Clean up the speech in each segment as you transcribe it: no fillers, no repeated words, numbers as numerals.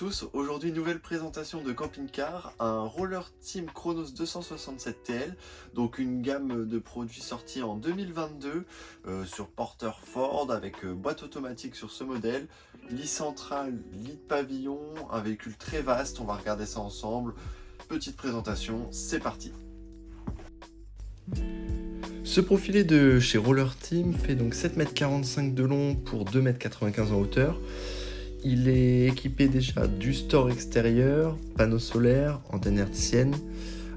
tous, aujourd'hui nouvelle présentation de camping-car, un Roller Team Chronos 267 TL, donc une gamme de produits sortis en 2022 sur porteur Ford avec boîte automatique sur ce modèle, lit central, lit de pavillon, un véhicule très vaste, on va regarder ça ensemble, petite présentation, c'est parti. Ce profilé de chez Roller Team fait donc 7,45 m de long pour 2,95 m en hauteur. Il est équipé déjà du store extérieur, panneaux solaires, antenne hertzienne,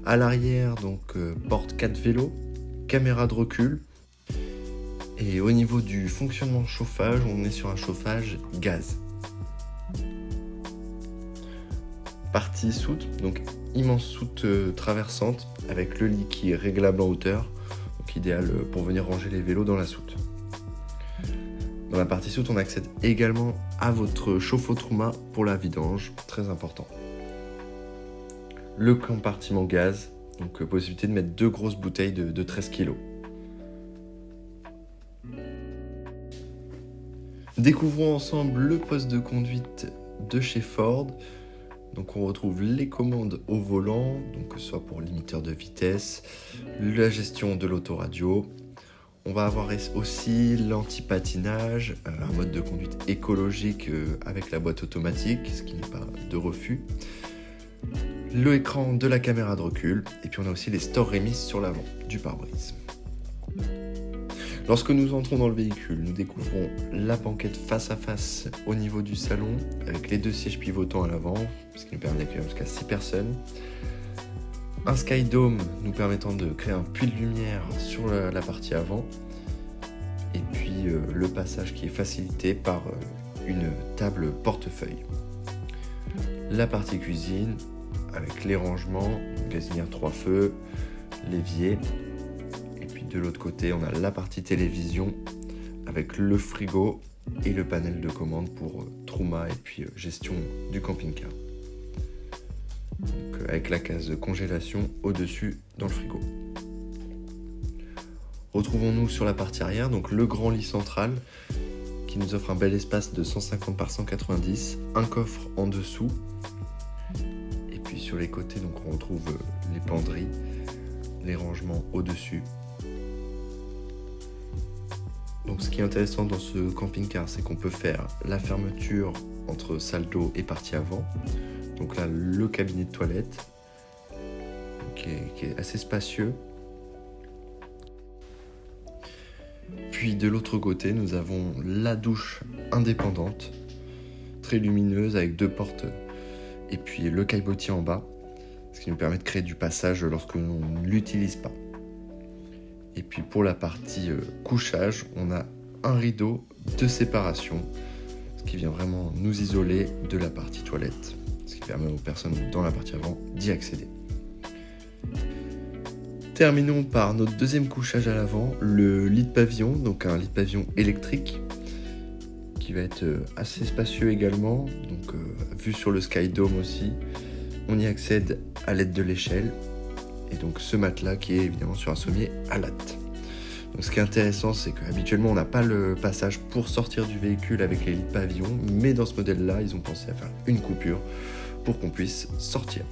à l'arrière donc porte 4 vélos, caméra de recul. Et au niveau du fonctionnement chauffage, on est sur un chauffage gaz. Partie soute, donc immense soute traversante avec le lit qui est réglable en hauteur, donc idéal pour venir ranger les vélos dans la soute. Dans la partie soute, on accède également à votre chauffe-eau Truma pour la vidange, très important. Le compartiment gaz, donc possibilité de mettre 2 grosses bouteilles de 13 kg. Découvrons ensemble le poste de conduite de chez Ford. Donc on retrouve les commandes au volant, donc que ce soit pour limiteur de vitesse, la gestion de l'autoradio. On va avoir aussi l'anti-patinage, un mode de conduite écologique avec la boîte automatique, ce qui n'est pas de refus. L'écran de la caméra de recul, et puis on a aussi les stores Remis sur l'avant du pare-brise. Lorsque nous entrons dans le véhicule, nous découvrons la banquette face à face au niveau du salon, avec les 2 sièges pivotants à l'avant, ce qui nous permet d'accueillir jusqu'à 6 personnes. Un Sky Dome nous permettant de créer un puits de lumière sur la partie avant. Et puis le passage qui est facilité par une table portefeuille. La partie cuisine avec les rangements, gazinière 3 feux, l'évier. Et puis de l'autre côté, on a la partie télévision avec le frigo et le panel de commande pour Truma et puis gestion du camping-car. Donc, avec la case de congélation au-dessus dans le frigo. Retrouvons-nous sur la partie arrière, donc le grand lit central qui nous offre un bel espace de 150 par 190, un coffre en dessous. Et puis sur les côtés, donc on retrouve les penderies, les rangements au-dessus. Donc ce qui est intéressant dans ce camping-car, c'est qu'on peut faire la fermeture entre salle d'eau et partie avant. Donc là, le cabinet de toilette, qui est assez spacieux. Puis de l'autre côté, nous avons la douche indépendante, très lumineuse avec 2 portes. Et puis le caillebotier en bas, ce qui nous permet de créer du passage lorsque l'on ne l'utilise pas. Et puis pour la partie couchage, on a un rideau de séparation, ce qui vient vraiment nous isoler de la partie toilette. Ce qui permet aux personnes dans la partie avant d'y accéder. Terminons par notre deuxième couchage à l'avant, le lit de pavillon, donc un lit de pavillon électrique qui va être assez spacieux également, donc vu sur le Sky Dome aussi. On y accède à l'aide de l'échelle et donc ce matelas qui est évidemment sur un sommier à latte. Donc ce qui est intéressant, c'est qu'habituellement on n'a pas le passage pour sortir du véhicule avec les lits de pavillon, mais dans ce modèle-là, ils ont pensé à faire une coupure pour qu'on puisse sortir.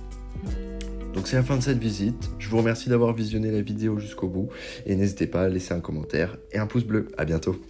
Donc c'est la fin de cette visite, je vous remercie d'avoir visionné la vidéo jusqu'au bout et n'hésitez pas à laisser un commentaire et un pouce bleu, à bientôt.